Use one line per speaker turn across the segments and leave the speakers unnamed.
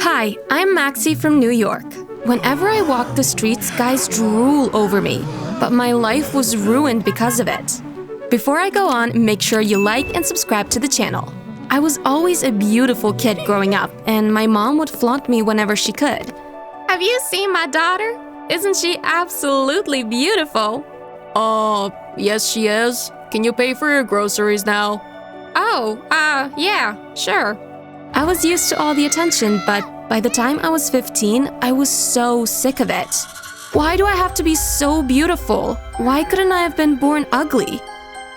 Hi, I'm Maxie from New York. Whenever I walk the streets, guys drool over me, but my life was ruined because of it. Before I go on, make sure you like and subscribe to the channel. I was always a beautiful kid growing up, and my mom would flaunt me whenever she could. Have you seen my daughter? Isn't she absolutely beautiful?
Yes she is. Can you pay for your groceries now?
Yeah, sure. I was used to all the attention, but by the time I was 15, I was so sick of it. Why do I have to be so beautiful? Why couldn't I have been born ugly?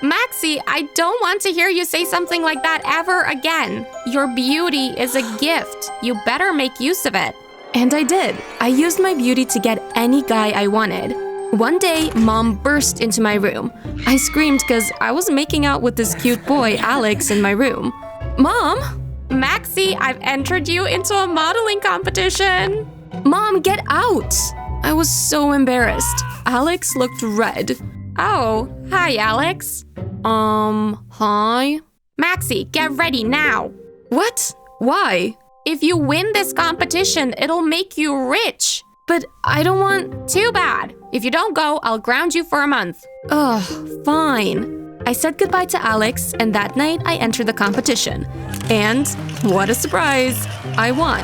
Maxie, I don't want to hear you say something like that ever again. Your beauty is a gift. You better make use of it. And I did. I used my beauty to get any guy I wanted. One day, Mom burst into my room. I screamed because I was making out with this cute boy, Alex, in my room. Mom? Maxie, I've entered you into a modeling competition. Mom, get out! I was so embarrassed. Alex looked red. Oh, hi, Alex. Hi? Maxie, get ready now. What? Why? If you win this competition, it'll make you rich. But I don't want… Too bad. If you don't go, I'll ground you for a month. Ugh, fine. I said goodbye to Alex, and that night I entered the competition. And, what a surprise, I won.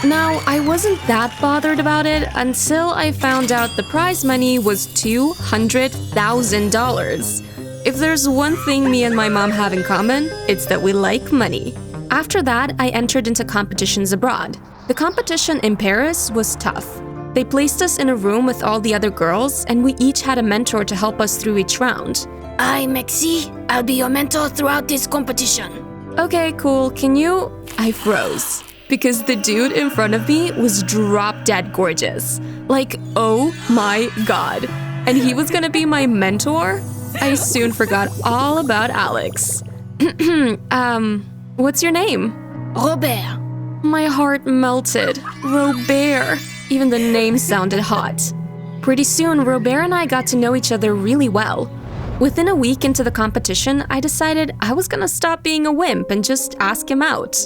Now, I wasn't that bothered about it until I found out the prize money was $200,000. If there's one thing me and my mom have in common, it's that we like money. After that, I entered into competitions abroad. The competition in Paris was tough. They placed us in a room with all the other girls, and we each had a mentor to help us through each round.
I'm Maxie. I'll be your mentor throughout this competition.
Okay, cool. Can you… I froze. Because the dude in front of me was drop-dead gorgeous. Like, oh my god. And he was gonna be my mentor? I soon forgot all about Alex. What's your name?
Robert.
My heart melted. Robert. Even the name sounded hot. Pretty soon, Robert and I got to know each other really well. Within a week into the competition, I decided I was gonna stop being a wimp and just ask him out.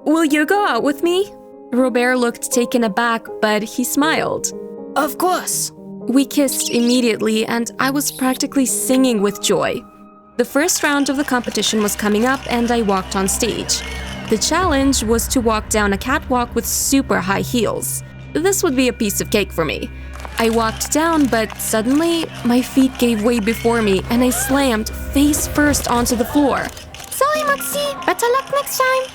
Will you go out with me? Robert looked taken aback, but he smiled.
Of course.
We kissed immediately, and I was practically singing with joy. The first round of the competition was coming up, and I walked on stage. The challenge was to walk down a catwalk with super high heels. This would be a piece of cake for me. I walked down, but suddenly, my feet gave way before me, and I slammed face first onto the floor.
Sorry, Maxie. Better luck next time.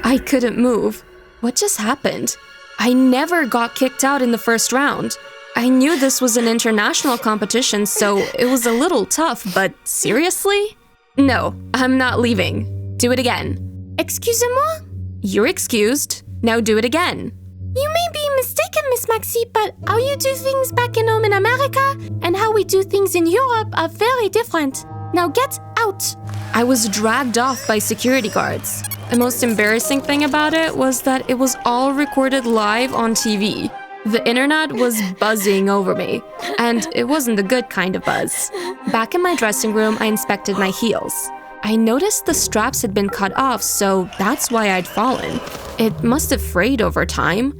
I couldn't move. What just happened? I never got kicked out in the first round. I knew this was an international competition, so it was a little tough, but seriously? No, I'm not leaving. Do it again.
Excusez-moi?
You're excused. Now do it again.
You may be mistaken, Miss Maxie, but how you do things back in home in America and how we do things in Europe are very different. Now get out.
I was dragged off by security guards. The most embarrassing thing about it was that it was all recorded live on TV. The internet was buzzing over me, and it wasn't the good kind of buzz. Back in my dressing room, I inspected my heels. I noticed the straps had been cut off, so that's why I'd fallen. It must have frayed over time.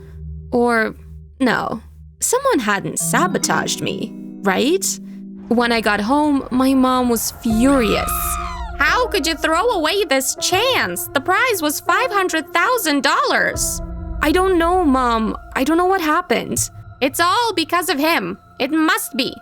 Or, no, someone hadn't sabotaged me, right? When I got home, my mom was furious. How could you throw away this chance? The prize was $500,000. I don't know, Mom. I don't know what happened. It's all because of him. It must be.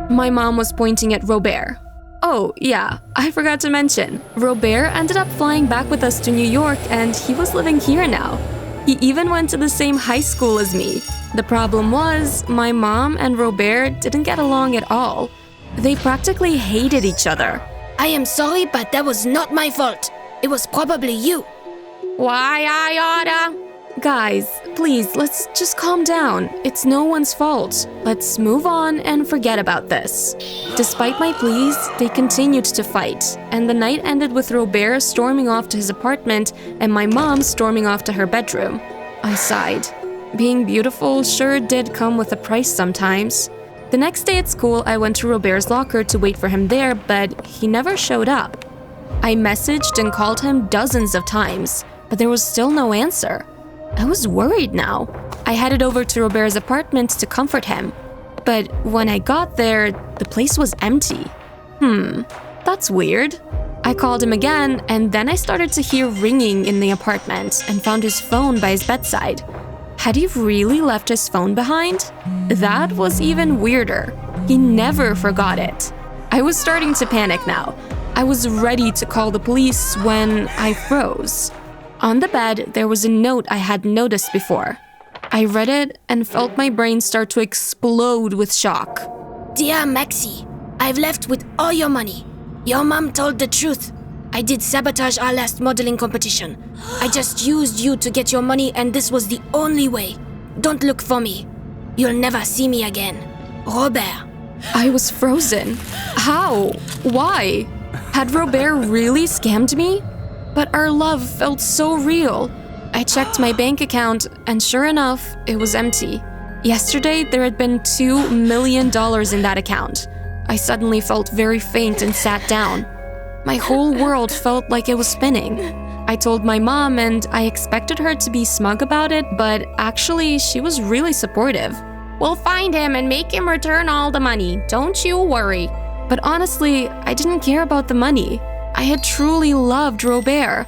My mom was pointing at Robert. Oh, yeah, I forgot to mention. Robert ended up flying back with us to New York, and he was living here now. He even went to the same high school as me. The problem was, my mom and Robert didn't get along at all. They practically hated each other.
I am sorry, but that was not my fault. It was probably you.
Why I oughta… Guys, please, let's just calm down. It's no one's fault. Let's move on and forget about this. Despite my pleas, they continued to fight, and the night ended with Robert storming off to his apartment and my mom storming off to her bedroom. I sighed. Being beautiful sure did come with a price sometimes. The next day at school, I went to Robert's locker to wait for him there, but he never showed up. I messaged and called him dozens of times, but there was still no answer. I was worried now. I headed over to Robert's apartment to comfort him. But when I got there, the place was empty. That's weird. I called him again, and then I started to hear ringing in the apartment and found his phone by his bedside. Had he really left his phone behind? That was even weirder. He never forgot it. I was starting to panic now. I was ready to call the police when I froze. On the bed, there was a note I hadn't noticed before. I read it and felt my brain start to explode with shock.
Dear Maxie, I've left with all your money. Your mom told the truth. I did sabotage our last modeling competition. I just used you to get your money and this was the only way. Don't look for me. You'll never see me again. Robert.
I was frozen. How? Why? Had Robert really scammed me? But our love felt so real. I checked my bank account, and sure enough, it was empty. Yesterday, there had been $2 million in that account. I suddenly felt very faint and sat down. My whole world felt like it was spinning. I told my mom, and I expected her to be smug about it, but actually, she was really supportive.
We'll find him and make him return all the money. Don't you worry.
But honestly, I didn't care about the money. I had truly loved Robert.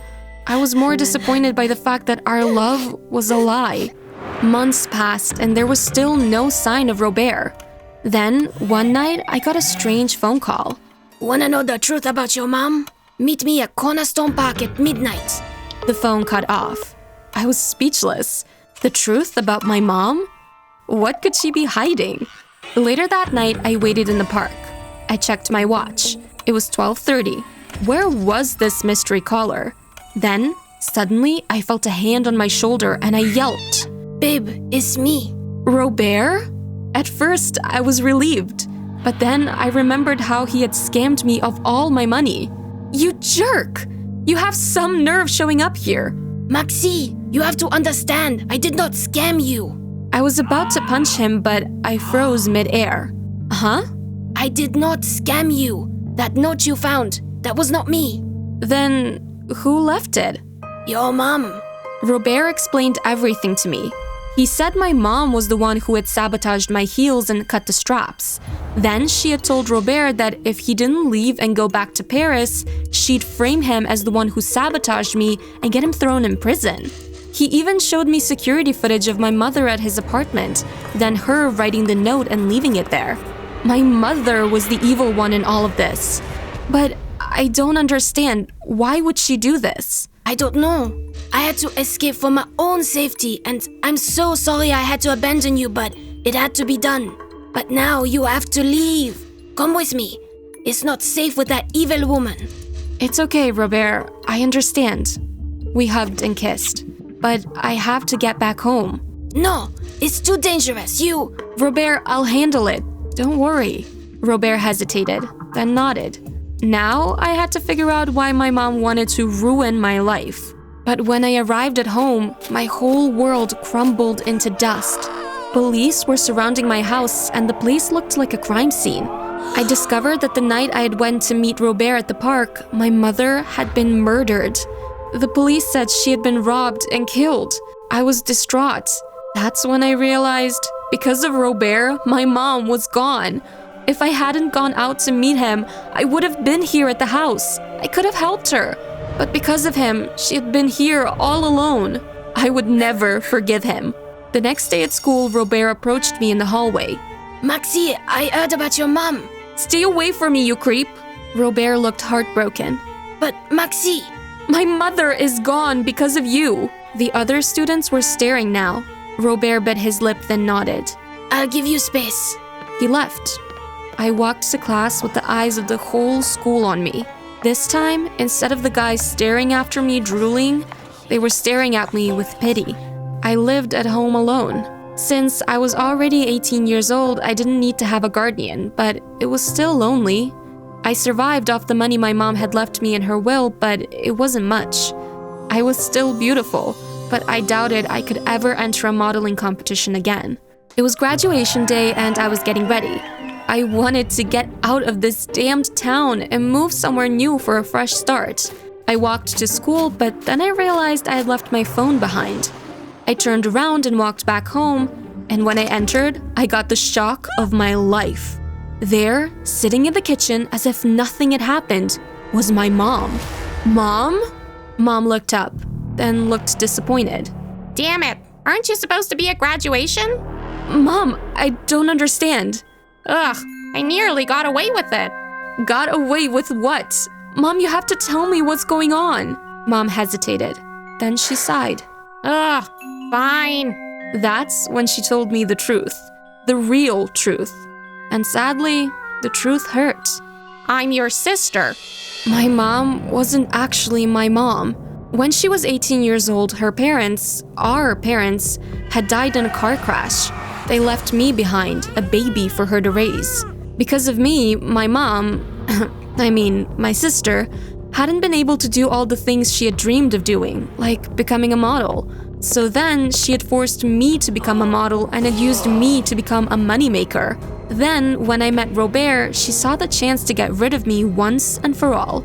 I was more disappointed by the fact that our love was a lie. Months passed and there was still no sign of Robert. Then, one night, I got a strange phone call.
Wanna know the truth about your mom? Meet me at Cornerstone Park at midnight.
The phone cut off. I was speechless. The truth about my mom? What could she be hiding? Later that night, I waited in the park. I checked my watch. It was 12:30. Where was this mystery caller? Then, suddenly, I felt a hand on my shoulder and I yelped.
Babe, it's me.
Robert? At first, I was relieved. But then I remembered how he had scammed me of all my money. You jerk! You have some nerve showing up here.
Maxie, you have to understand, I did not scam you.
I was about to punch him, but I froze mid-air. Huh?
I did not scam you. That note you found, that was not me.
Then, who left it?
Your mom.
Robert explained everything to me. He said my mom was the one who had sabotaged my heels and cut the straps. Then she had told Robert that if he didn't leave and go back to Paris, she'd frame him as the one who sabotaged me and get him thrown in prison. He even showed me security footage of my mother at his apartment, then her writing the note and leaving it there. My mother was the evil one in all of this. But I don't understand. Why would she do this?
I don't know. I had to escape for my own safety, and I'm so sorry I had to abandon you, but it had to be done. But now you have to leave. Come with me. It's not safe with that evil woman.
It's okay, Robert. I understand. We hugged and kissed. But I have to get back home.
No, it's too dangerous.
Robert, I'll handle it. Don't worry. Robert hesitated, then nodded. Now I had to figure out why my mom wanted to ruin my life. But when I arrived at home, my whole world crumbled into dust. Police were surrounding my house and the place looked like a crime scene. I discovered that the night I had went to meet Robert at the park, my mother had been murdered. The police said she had been robbed and killed. I was distraught. That's when I realized, because of Robert, my mom was gone. If I hadn't gone out to meet him, I would have been here at the house. I could have helped her. But because of him, she had been here all alone. I would never forgive him. The next day at school, Robert approached me in the hallway.
Maxie, I heard about your mom.
Stay away from me, you creep. Robert looked heartbroken.
But Maxie...
My mother is gone because of you. The other students were staring now. Robert bit his lip, then nodded.
I'll give you space.
He left. I walked to class with the eyes of the whole school on me. This time, instead of the guys staring after me drooling, they were staring at me with pity. I lived at home alone. Since I was already 18 years old, I didn't need to have a guardian, but it was still lonely. I survived off the money my mom had left me in her will, but it wasn't much. I was still beautiful, but I doubted I could ever enter a modeling competition again. It was graduation day and I was getting ready. I wanted to get out of this damned town and move somewhere new for a fresh start. I walked to school, but then I realized I had left my phone behind. I turned around and walked back home, and when I entered, I got the shock of my life. There, sitting in the kitchen as if nothing had happened, was my mom. Mom? Mom looked up, then looked disappointed.
Damn it, aren't you supposed to be at graduation?
Mom, I don't understand.
Ugh, I nearly got away with it.
Got away with what? Mom, you have to tell me what's going on. Mom hesitated. Then she sighed.
Ugh, fine.
That's when she told me the truth. The real truth. And sadly, the truth hurt.
I'm your sister.
My mom wasn't actually my mom. When she was 18 years old, her parents, our parents, had died in a car crash. They left me behind, a baby for her to raise. Because of me, my mom, my sister, hadn't been able to do all the things she had dreamed of doing, like becoming a model. So then, she had forced me to become a model and had used me to become a moneymaker. Then, when I met Robert, she saw the chance to get rid of me once and for all.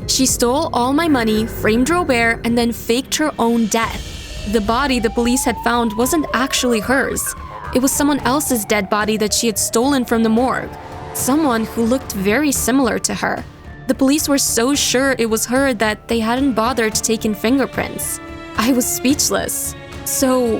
She stole all my money, framed Robert, and then faked her own death. The body the police had found wasn't actually hers. It was someone else's dead body that she had stolen from the morgue. Someone who looked very similar to her. The police were so sure it was her that they hadn't bothered taking fingerprints. I was speechless. So,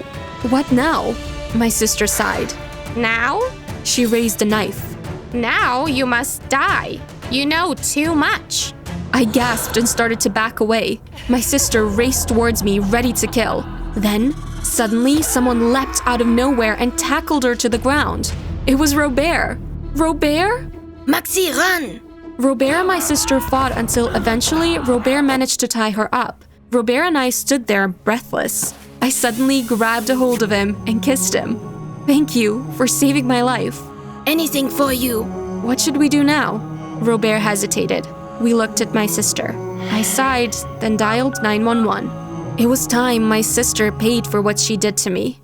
what now? My sister sighed.
Now?
She raised a knife.
Now you must die. You know too much.
I gasped and started to back away. My sister raced towards me, ready to kill. Then, suddenly, someone leapt out of nowhere and tackled her to the ground. It was Robert. Robert?
Maxi, run!
Robert and my sister fought until eventually Robert managed to tie her up. Robert and I stood there breathless. I suddenly grabbed a hold of him and kissed him. Thank you for saving my life.
Anything for you.
What should we do now? Robert hesitated. We looked at my sister. I sighed, then dialed 911. It was time my sister paid for what she did to me.